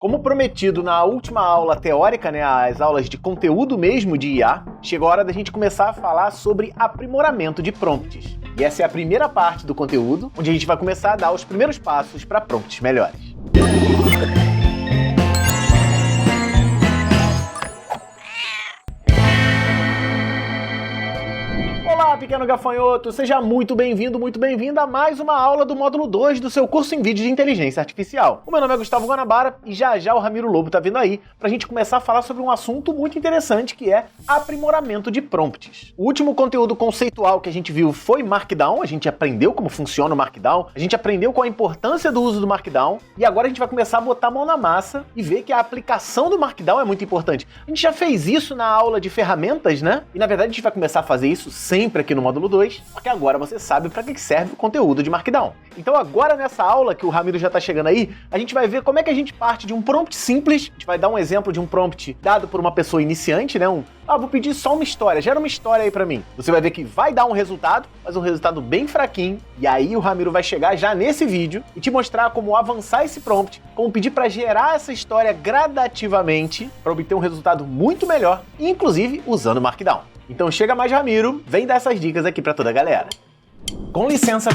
Como prometido na última aula teórica, né, as aulas de conteúdo mesmo de IA, chegou a hora da gente começar a falar sobre aprimoramento de prompts. E essa é a primeira parte do conteúdo, onde a gente vai começar a dar os primeiros passos para prompts melhores. Olá, pequeno gafanhoto! Seja muito bem-vindo, muito bem-vinda a mais uma aula do módulo 2 do seu curso em vídeo de inteligência artificial. O meu nome é Gustavo Guanabara e já o Ramiro Lobo tá vindo aí pra gente começar a falar sobre um assunto muito interessante que é aprimoramento de prompts. O último conteúdo conceitual que a gente viu foi Markdown, a gente aprendeu como funciona o Markdown, a gente aprendeu qual a importância do uso do Markdown e agora a gente vai começar a botar a mão na massa e ver que a aplicação do Markdown é muito importante. A gente já fez isso na aula de ferramentas, né? E na verdade a gente vai começar a fazer isso sempre aqui no módulo 2, porque agora você sabe para que serve o conteúdo de Markdown. Então agora nessa aula, que o Ramiro já está chegando aí, a gente vai ver como é que a gente parte de um prompt simples, a gente vai dar um exemplo de um prompt dado por uma pessoa iniciante, né? Vou pedir só uma história, gera uma história aí para mim. Você vai ver que vai dar um resultado, mas um resultado bem fraquinho, e aí o Ramiro vai chegar já nesse vídeo e te mostrar como avançar esse prompt, como pedir para gerar essa história gradativamente para obter um resultado muito melhor, inclusive usando Markdown. Então chega mais, Ramiro, vem dar essas dicas aqui para toda a galera. Com licença,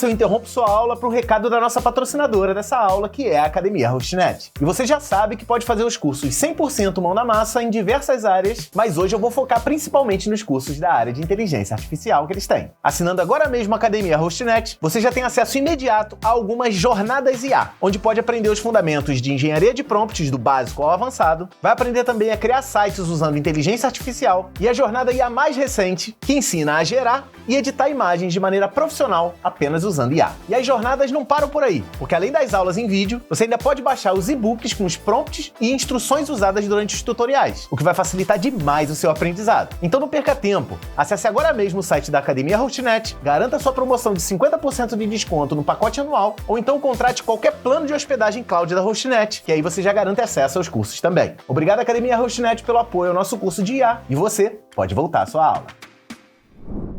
eu interrompo sua aula para um recado da nossa patrocinadora dessa aula, que é a Academia Hostnet. E você já sabe que pode fazer os cursos 100% mão na massa em diversas áreas, mas hoje eu vou focar principalmente nos cursos da área de inteligência artificial que eles têm. Assinando agora mesmo a Academia Hostnet, você já tem acesso imediato a algumas jornadas IA, onde pode aprender os fundamentos de engenharia de prompts do básico ao avançado, vai aprender também a criar sites usando inteligência artificial e a jornada IA mais recente, que ensina a gerar e editar imagens de maneira profissional apenas usando IA. E as jornadas não param por aí, porque além das aulas em vídeo, você ainda pode baixar os e-books com os prompts e instruções usadas durante os tutoriais, o que vai facilitar demais o seu aprendizado. Então não perca tempo, acesse agora mesmo o site da Academia Hostnet, garanta sua promoção de 50% de desconto no pacote anual, ou então contrate qualquer plano de hospedagem cloud da Hostnet, que aí você já garante acesso aos cursos também. Obrigado, Academia Hostnet, pelo apoio ao nosso curso de IA, e você pode voltar à sua aula.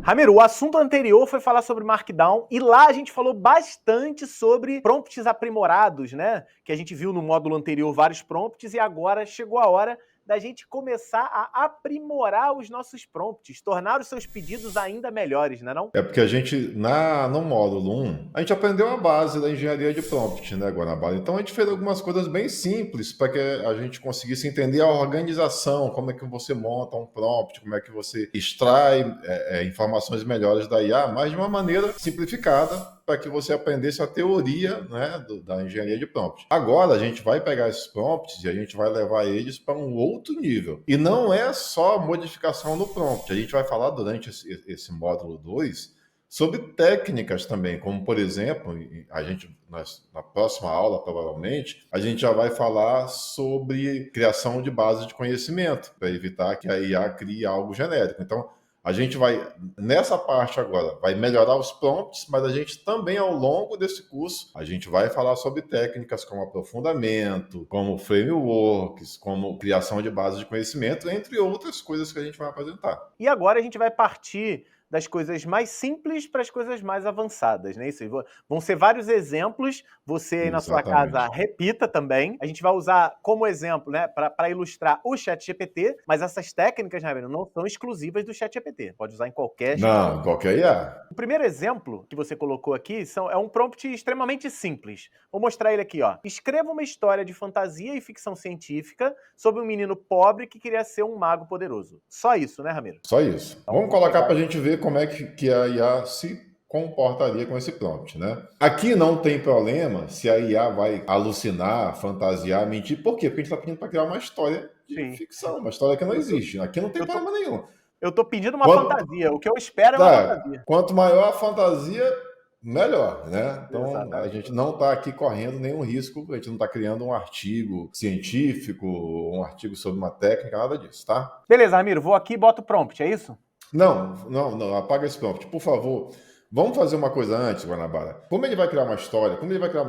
Ramiro, o assunto anterior foi falar sobre Markdown e lá a gente falou bastante sobre prompts aprimorados, né? Que a gente viu no módulo anterior vários prompts e agora chegou a hora da gente começar a aprimorar os nossos prompts, tornar os seus pedidos ainda melhores, né não? É porque a gente, no módulo 1, a gente aprendeu a base da engenharia de prompt, né, Guanabara? Então a gente fez algumas coisas bem simples para que a gente conseguisse entender a organização, como é que você monta um prompt, como é que você extrai informações melhores da IA, mas de uma maneira simplificada, para que você aprendesse a teoria, né, da engenharia de prompt. Agora a gente vai pegar esses prompts e a gente vai levar eles para um outro nível. E não é só modificação no prompt. A gente vai falar durante esse módulo 2 sobre técnicas também, como por exemplo, na próxima aula provavelmente, a gente já vai falar sobre criação de base de conhecimento, para evitar que a IA crie algo genérico. Então, a gente vai, nessa parte agora, vai melhorar os prompts, mas a gente também, ao longo desse curso, a gente vai falar sobre técnicas como aprofundamento, como frameworks, como criação de base de conhecimento, entre outras coisas que a gente vai apresentar. E agora a gente vai partir das coisas mais simples para as coisas mais avançadas, né? Isso, vão ser vários exemplos, você aí na sua casa repita também. A gente vai usar como exemplo, né, para ilustrar o ChatGPT, mas essas técnicas, né, não são exclusivas do ChatGPT, pode usar em qualquer Não, em qualquer IA. O primeiro exemplo que você colocou aqui é um prompt extremamente simples. Vou mostrar ele aqui, ó. Escreva uma história de fantasia e ficção científica sobre um menino pobre que queria ser um mago poderoso. Só isso, né, Ramiro? Só isso. Então, vamos colocar para a gente ver como é que a IA se comportaria com esse prompt, né? Aqui não tem problema se a IA vai alucinar, fantasiar, mentir. Por quê? Porque a gente está pedindo para criar uma história de ficção, uma história que não existe. Aqui não tem problema nenhum. Eu tô pedindo uma fantasia. O que eu espero é uma fantasia. Quanto maior a fantasia, melhor, né? Então, a gente não está aqui correndo nenhum risco, a gente não está criando um artigo científico, um artigo sobre uma técnica, nada disso, tá? Beleza, Ramiro, vou aqui e boto o prompt, é isso? Não, apaga esse prompt, por favor. Vamos fazer uma coisa antes, Guanabara. Como ele vai criar uma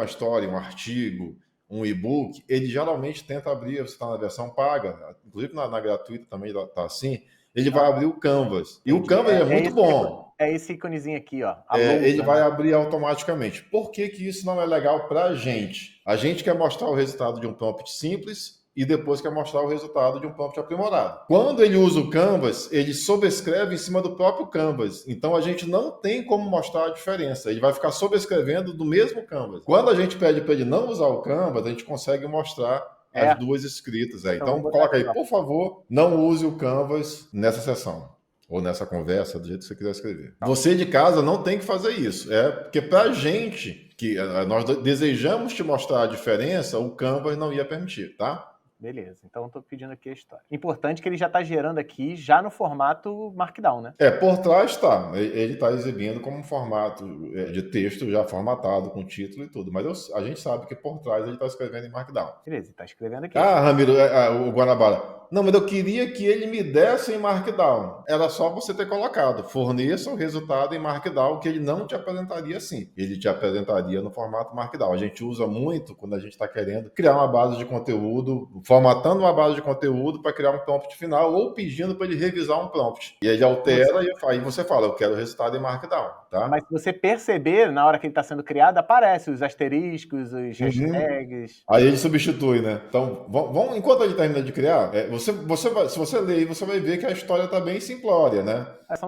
história, um artigo, um e-book, ele geralmente tenta abrir, você está na versão paga, inclusive na gratuita também está assim, ele vai abrir o Canvas. E o Canvas é muito bom. É esse íconezinho aqui, ó. Ele vai abrir automaticamente. Por que que isso não é legal para a gente? A gente quer mostrar o resultado de um prompt simples e depois quer mostrar o resultado de um prompt aprimorado. Quando ele usa o Canvas, ele sobrescreve em cima do próprio Canvas. Então a gente não tem como mostrar a diferença. Ele vai ficar sobrescrevendo do mesmo Canvas. Quando a gente pede para ele não usar o Canvas, a gente consegue mostrar as duas escritas. Então coloca aí, por favor, não use o Canvas nessa sessão. Ou nessa conversa, do jeito que você quiser escrever. Você de casa não tem que fazer isso. Porque para a gente, que nós desejamos te mostrar a diferença, o Canvas não ia permitir, tá? Beleza, então eu estou pedindo aqui a história. Importante que ele já está gerando aqui, já no formato Markdown, né? Por trás está. Ele está exibindo como um formato de texto já formatado, com título e tudo. Mas a gente sabe que por trás ele está escrevendo em Markdown. Beleza, está escrevendo aqui. Ramiro, o Guanabara. Não, mas eu queria que ele me desse em Markdown. Era só você ter colocado. Forneça o resultado em Markdown, que ele não te apresentaria assim. Ele te apresentaria no formato Markdown. A gente usa muito quando a gente está querendo criar uma base de conteúdo, formatando uma base de conteúdo para criar um prompt final ou pedindo para ele revisar um prompt. E ele altera e aí você fala, eu quero o resultado em Markdown, tá? Mas se você perceber, na hora que ele está sendo criado, aparece os asteriscos, os hashtags. Aí ele substitui, né? Então, vamos, enquanto ele termina de criar, se você ler, você vai ver que a história está bem simplória, né?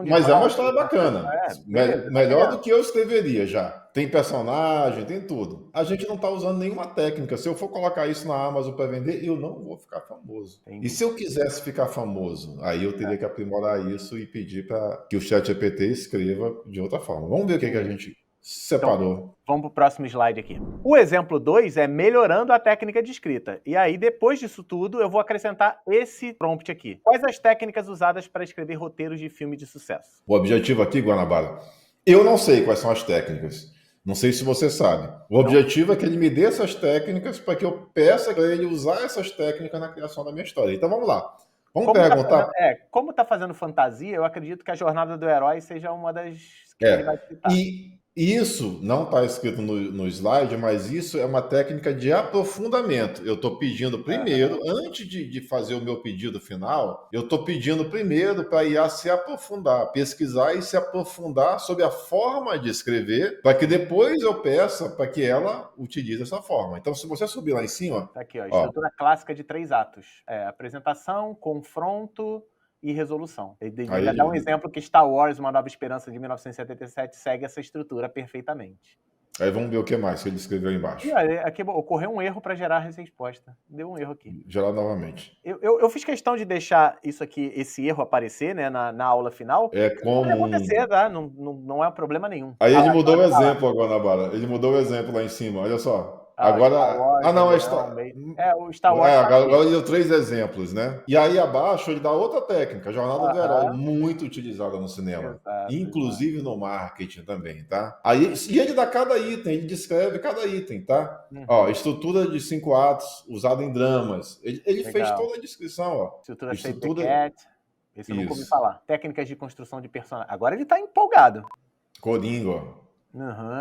Mas é uma história bacana. Melhor do que eu escreveria já. Tem personagem, tem tudo. A gente não está usando nenhuma técnica. Se eu for colocar isso na Amazon para vender, eu não vou ficar famoso. Entendi. E se eu quisesse ficar famoso, aí eu teria que aprimorar isso e pedir para que o ChatGPT escreva de outra forma. Vamos ver o que a gente separou. Então, vamos para o próximo slide aqui. O exemplo 2 é melhorando a técnica de escrita. E aí, depois disso tudo, eu vou acrescentar esse prompt aqui. Quais as técnicas usadas para escrever roteiros de filme de sucesso? O objetivo aqui, Guanabara, eu não sei quais são as técnicas. Não sei se você sabe. O objetivo é que ele me dê essas técnicas para que eu peça para ele usar essas técnicas na criação da minha história. Então vamos lá. Vamos perguntar. Como está fazendo fantasia, eu acredito que a jornada do herói seja uma das que ele vai citar. E isso não está escrito no slide, mas isso é uma técnica de aprofundamento. Eu estou pedindo primeiro, antes de fazer o meu pedido final, eu estou pedindo primeiro para a IA se aprofundar, pesquisar e se aprofundar sobre a forma de escrever, para que depois eu peça para que ela utilize essa forma. Então, se você subir lá em cima... Tá aqui, ó, estrutura clássica de 3 atos. Apresentação, confronto e resolução. Ele dá um exemplo que Star Wars, Uma Nova Esperança, de 1977, segue essa estrutura perfeitamente. Aí vamos ver o que mais que ele escreveu aí embaixo. Aqui ocorreu um erro para gerar a resposta. Deu um erro aqui. Gerar novamente. Eu fiz questão de deixar isso aqui, esse erro aparecer, né, na aula final. Como... Pode acontecer, tá? Não é problema nenhum. Aí ele mudou o exemplo agora, Nabara. Ele mudou o exemplo lá em cima, olha só. Agora. O Star Wars. Agora ele deu 3 exemplos, né? E aí abaixo ele dá outra técnica, Jornada do Herói, muito utilizada no cinema. Inclusive no marketing também, tá? E ele dá cada item, ele descreve cada item, tá? Estrutura de 5 atos, usada em dramas. Ele fez toda a descrição, ó. Estrutura Cat. Esse eu nunca ouvi falar. Técnicas de construção de personagem. Agora ele tá empolgado. Coringa, ó.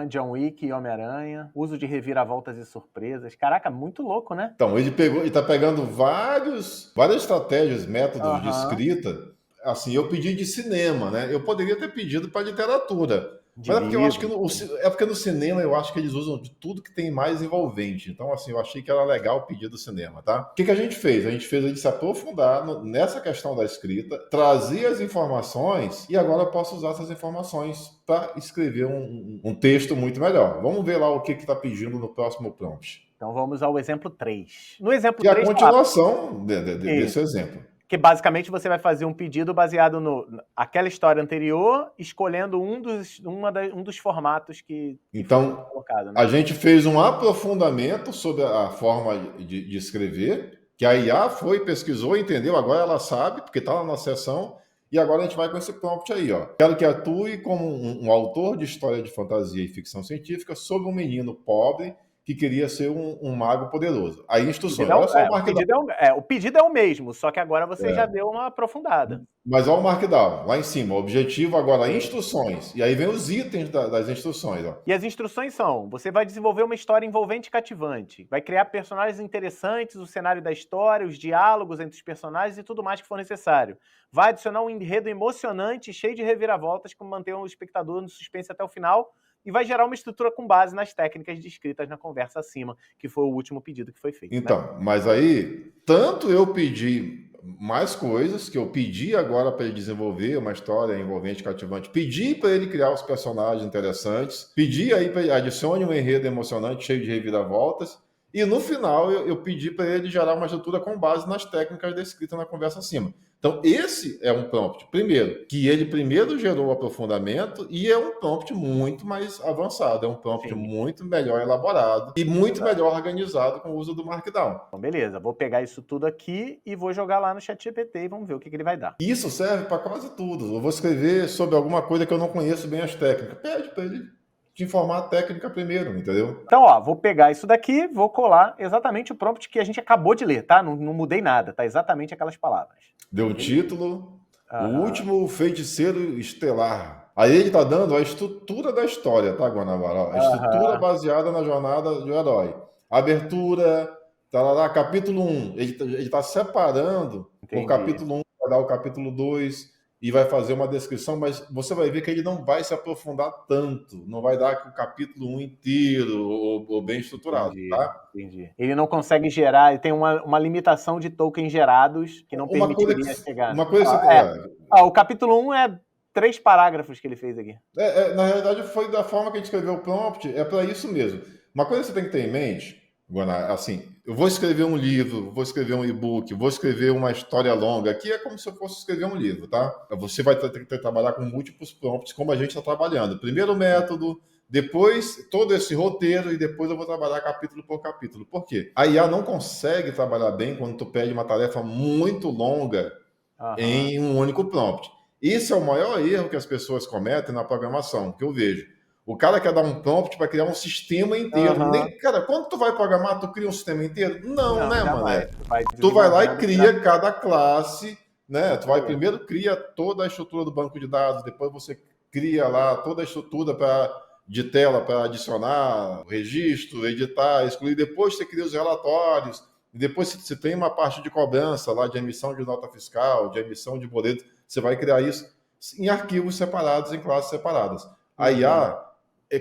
John Wick e Homem-Aranha, uso de reviravoltas e surpresas. Caraca, muito louco, né? Então, ele tá pegando várias estratégias, métodos de escrita. Assim, eu pedi de cinema, né? Eu poderia ter pedido para literatura. Mas é porque eu acho que porque no cinema eu acho que eles usam de tudo que tem mais envolvente. Então, assim, eu achei que era legal pedir do cinema, tá? O que a gente fez? A gente fez ele se aprofundar nessa questão da escrita, trazer as informações e agora eu posso usar essas informações para escrever um texto muito melhor. Vamos ver lá o que está pedindo no próximo prompt. Então vamos ao exemplo 3. No exemplo 3... E a continuação desse exemplo. Que basicamente você vai fazer um pedido baseado naquela história anterior, escolhendo um dos formatos que então, foi colocado. Né? A gente fez um aprofundamento sobre a forma de escrever, que a IA pesquisou, entendeu, agora ela sabe, porque está lá na sessão, e agora a gente vai com esse prompt aí, ó. Quero que atue como um autor de história de fantasia e ficção científica sobre um menino pobre que queria ser um mago poderoso. Aí instruções, Pedido olha só o o Markdown. pedido o pedido é o mesmo, só que agora você já deu uma aprofundada. Mas olha o Markdown, lá em cima, o objetivo agora, instruções. E aí vem os itens das instruções. Ó. E as instruções são: você vai desenvolver uma história envolvente e cativante, vai criar personagens interessantes, o cenário da história, os diálogos entre os personagens e tudo mais que for necessário. Vai adicionar um enredo emocionante, cheio de reviravoltas, que mantém o espectador no suspense até o final, e vai gerar uma estrutura com base nas técnicas descritas na conversa acima, que foi o último pedido que foi feito. Então, mas aí, tanto eu pedi mais coisas, que eu pedi agora para ele desenvolver uma história envolvente, cativante, pedi para ele criar os personagens interessantes, pedi aí para ele adicione um enredo emocionante, cheio de reviravoltas, e no final eu pedi para ele gerar uma estrutura com base nas técnicas descritas na conversa acima. Então, esse é um prompt, primeiro, que ele primeiro gerou o aprofundamento e é um prompt muito mais avançado, é um prompt muito melhor elaborado e muito melhor organizado com o uso do Markdown. Então, beleza, vou pegar isso tudo aqui e vou jogar lá no ChatGPT e vamos ver o que ele vai dar. Isso serve para quase tudo. Eu vou escrever sobre alguma coisa que eu não conheço bem as técnicas. Pede para ele te informar a técnica primeiro, entendeu? Então, ó, vou pegar isso daqui, vou colar exatamente o prompt que a gente acabou de ler, tá? Não mudei nada, tá? Exatamente aquelas palavras. Deu o título, o último feiticeiro estelar. Aí ele tá dando a estrutura da história, tá, Guanabara? A estrutura baseada na jornada do herói. Abertura, tarará, capítulo 1. Ele tá separando. O capítulo 1 vai dar o capítulo 2 e vai fazer uma descrição, mas você vai ver que ele não vai se aprofundar tanto, não vai dar o capítulo 1 inteiro ou bem estruturado, tá? Entendi. Ele não consegue gerar, ele tem uma limitação de tokens gerados que não permitiria chegar. Uma coisa o capítulo 1 é 3 parágrafos que ele fez aqui. Na realidade, foi da forma que a gente escreveu o prompt, é para isso mesmo. Uma coisa que você tem que ter em mente, Guaná, assim, eu vou escrever um livro, vou escrever um e-book, vou escrever uma história longa. Aqui é como se eu fosse escrever um livro, tá? Você vai ter que trabalhar com múltiplos prompts, como a gente está trabalhando. Primeiro o método, depois todo esse roteiro e depois eu vou trabalhar capítulo por capítulo. Por quê? A IA não consegue trabalhar bem quando tu pede uma tarefa muito longa em um único prompt. Esse é o maior erro que as pessoas cometem na programação, que eu vejo. O cara quer dar um prompt para criar um sistema inteiro. Cara, quando tu vai programar, tu cria um sistema inteiro? Não, né, mano? Tu vai lá e cria cada classe, né? Tu vai primeiro cria toda a estrutura do banco de dados, depois você cria lá toda a estrutura de tela para adicionar registro, editar, excluir. Depois você cria os relatórios. E depois você tem uma parte de cobrança lá de emissão de nota fiscal, de emissão de boleto. Você vai criar isso em arquivos separados, em classes separadas. A IA,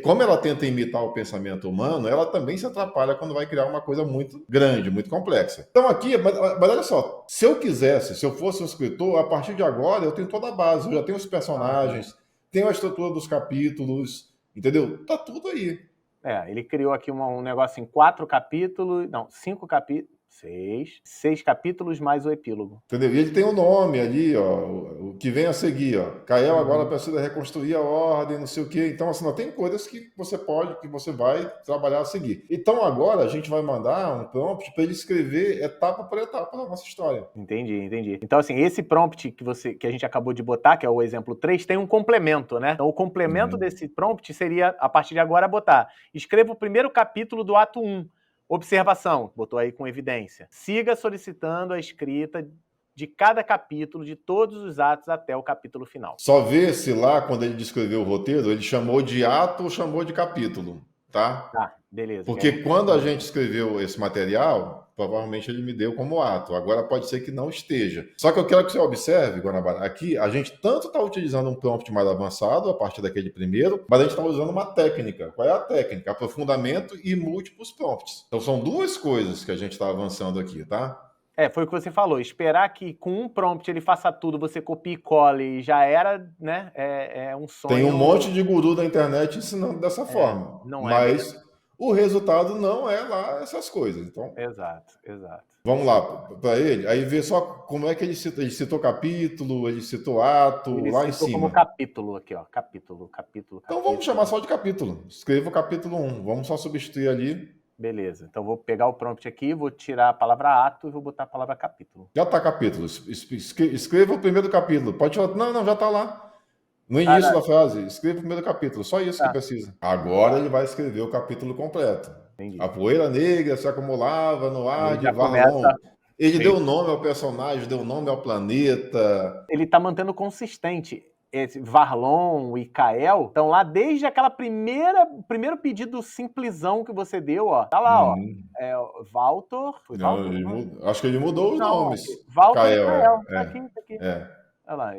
como ela tenta imitar o pensamento humano, ela também se atrapalha quando vai criar uma coisa muito grande, muito complexa. Então aqui, mas olha só, se eu quisesse, se eu fosse um escritor, a partir de agora eu tenho toda a base, eu já tenho os personagens, tenho a estrutura dos capítulos, entendeu? Tá tudo aí. Ele criou aqui um negócio em 4 capítulos, não, 5 capítulos, 6 capítulos mais o epílogo. Entendeu? E ele tem um nome ali, ó, o que vem a seguir, ó. Kael agora precisa reconstruir a ordem, não sei o quê. Então, assim, não tem coisas que você vai trabalhar a seguir. Então, agora a gente vai mandar um prompt para ele escrever etapa por etapa da nossa história. Entendi. Então, assim, esse prompt que a gente acabou de botar, que é o exemplo 3, tem um complemento, né? Então, o complemento desse prompt seria, a partir de agora, botar: escreva o primeiro capítulo do ato 1. Observação, botou aí com evidência. Siga solicitando a escrita de cada capítulo, de todos os atos até o capítulo final. Só vê se lá, quando ele descreveu o roteiro, ele chamou de ato ou chamou de capítulo, tá? Tá, beleza. Porque quando a gente escreveu esse material, provavelmente ele me deu como ato. Agora pode ser que não esteja. Só que eu quero que você observe, Guanabara, aqui a gente tanto está utilizando um prompt mais avançado, a partir daquele primeiro, mas a gente está usando uma técnica. Qual é a técnica? Aprofundamento e múltiplos prompts. Então são duas coisas que a gente está avançando aqui, tá? Foi o que você falou. Esperar que com um prompt ele faça tudo, você copie e cole e já era, né? É um sonho. Tem um monte de guru da internet ensinando dessa forma. Mas o resultado não é lá essas coisas. Então, Exato. Vamos lá para ele. Aí vê só como é que ele citou. Ele citou capítulo, ele citou ato, ele lá em citou cima. Como capítulo aqui, ó. Capítulo. Então vamos chamar só de capítulo. Escreva o capítulo 1. Vamos só substituir ali. Beleza. Então vou pegar o prompt aqui, vou tirar a palavra ato e vou botar a palavra capítulo. Já está capítulo. Escreva o primeiro capítulo. Pode falar. Não, já está lá. No início da frase, escreva o primeiro capítulo. Só isso que precisa. Agora ele vai escrever o capítulo completo. A poeira negra se acumulava no ar de já Varlon. começa- Ele Sim. deu nome ao personagem, deu nome ao planeta. Ele tá mantendo consistente. Esse Varlon e Kael estão lá desde aquela primeiro pedido simplesão que você deu, ó. Tá lá, ó. É, Valtor. Foi Não, Valtor? acho que ele mudou os nomes. Valtor Kael, e Kael. é. Tá aqui, tá aqui. É. Olha lá,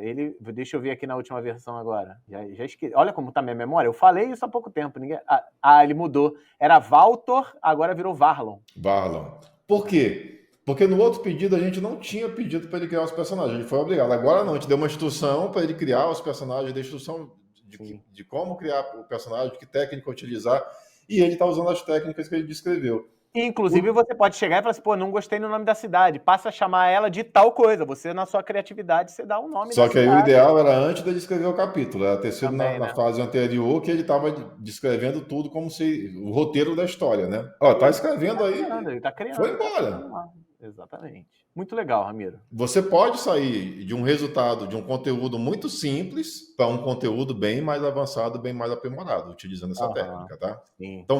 deixa eu ver aqui na última versão agora. Já esqueci. Olha como tá minha memória. Eu falei isso há pouco tempo. Ele mudou. Era Valtor, agora virou Varlon. Varlon. Por quê? Porque no outro pedido a gente não tinha pedido para ele criar os personagens, ele foi obrigado. Agora não, a gente deu uma instrução para ele criar os personagens, da instrução de como criar o personagem, de que técnica utilizar, e ele está usando as técnicas que ele descreveu. Inclusive, você pode chegar e falar assim, pô, não gostei do nome da cidade, passa a chamar ela de tal coisa. Você, na sua criatividade, você dá um nome Só da que aí cidade. o ideal era antes dele escrever o capítulo, era ter sido Também, na né? fase anterior, que ele estava descrevendo tudo como se o roteiro da história, né? Ó, tá escrevendo aí, Ele tá criando. foi embora. Tá criando lá. Exatamente. Muito legal, Ramiro. Você pode sair de um resultado, de um conteúdo muito simples, para um conteúdo bem mais avançado, bem mais aprimorado, utilizando essa técnica, tá? Sim. Então,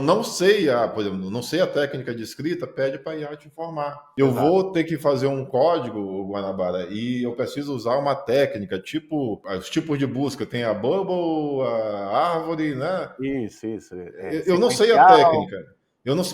por exemplo, não sei a técnica de escrita, pede para a IA te informar. Eu Exato. vou ter que fazer um código, Guanabara, e eu preciso usar uma técnica, tipo, os tipos de busca, tem a bubble, a árvore, né? Isso. Eu não sei a técnica.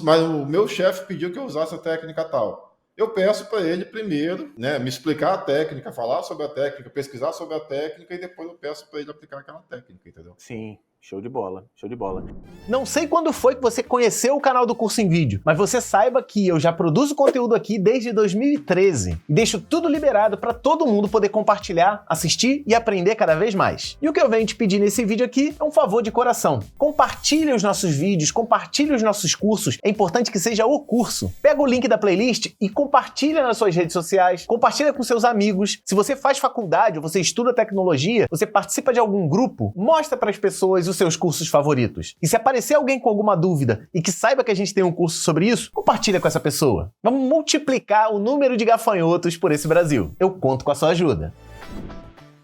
Mas o meu chefe pediu que eu usasse a técnica tal. Eu peço para ele primeiro, né, me explicar a técnica, falar sobre a técnica, pesquisar sobre a técnica, e depois eu peço para ele aplicar aquela técnica, entendeu? Sim. Show de bola, show de bola. Não sei quando foi que você conheceu o canal do Curso em Vídeo, mas você saiba que eu já produzo conteúdo aqui desde 2013 e deixo tudo liberado para todo mundo poder compartilhar, assistir e aprender cada vez mais. E o que eu venho te pedir nesse vídeo aqui é um favor de coração. Compartilhe os nossos vídeos, compartilhe os nossos cursos, é importante que seja o curso. Pega o link da playlist e compartilha nas suas redes sociais, compartilha com seus amigos. Se você faz faculdade ou você estuda tecnologia, você participa de algum grupo, mostra para as pessoas os seus cursos favoritos. E se aparecer alguém com alguma dúvida e que saiba que a gente tem um curso sobre isso, compartilha com essa pessoa. Vamos multiplicar o número de gafanhotos por esse Brasil. Eu conto com a sua ajuda.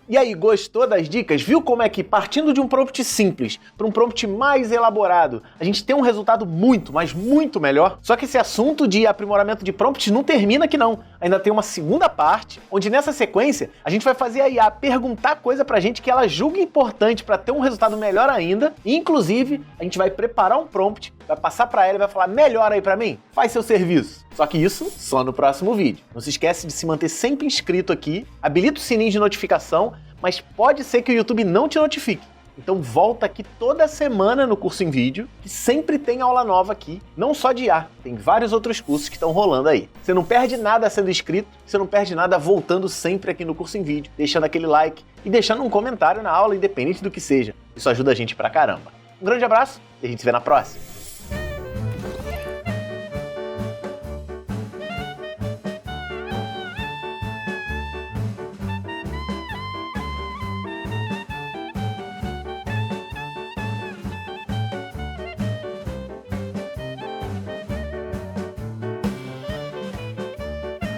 E aí, gostou das dicas? Viu como é que, partindo de um prompt simples para um prompt mais elaborado, a gente tem um resultado muito, mas muito melhor? Só que esse assunto de aprimoramento de prompts não termina aqui não. Ainda tem uma segunda parte, onde nessa sequência a gente vai fazer a IA perguntar coisa pra gente que ela julga importante para ter um resultado melhor ainda. E, inclusive, a gente vai preparar um prompt, vai passar para ela e vai falar, melhora aí para mim, faz seu serviço. Só que isso só no próximo vídeo. Não se esquece de se manter sempre inscrito aqui, habilita o sininho de notificação, mas pode ser que o YouTube não te notifique. Então volta aqui toda semana no Curso em Vídeo, que sempre tem aula nova aqui, não só de IA, tem vários outros cursos que estão rolando aí. Você não perde nada sendo inscrito, você não perde nada voltando sempre aqui no Curso em Vídeo, deixando aquele like e deixando um comentário na aula, independente do que seja. Isso ajuda a gente pra caramba. Um grande abraço e a gente se vê na próxima.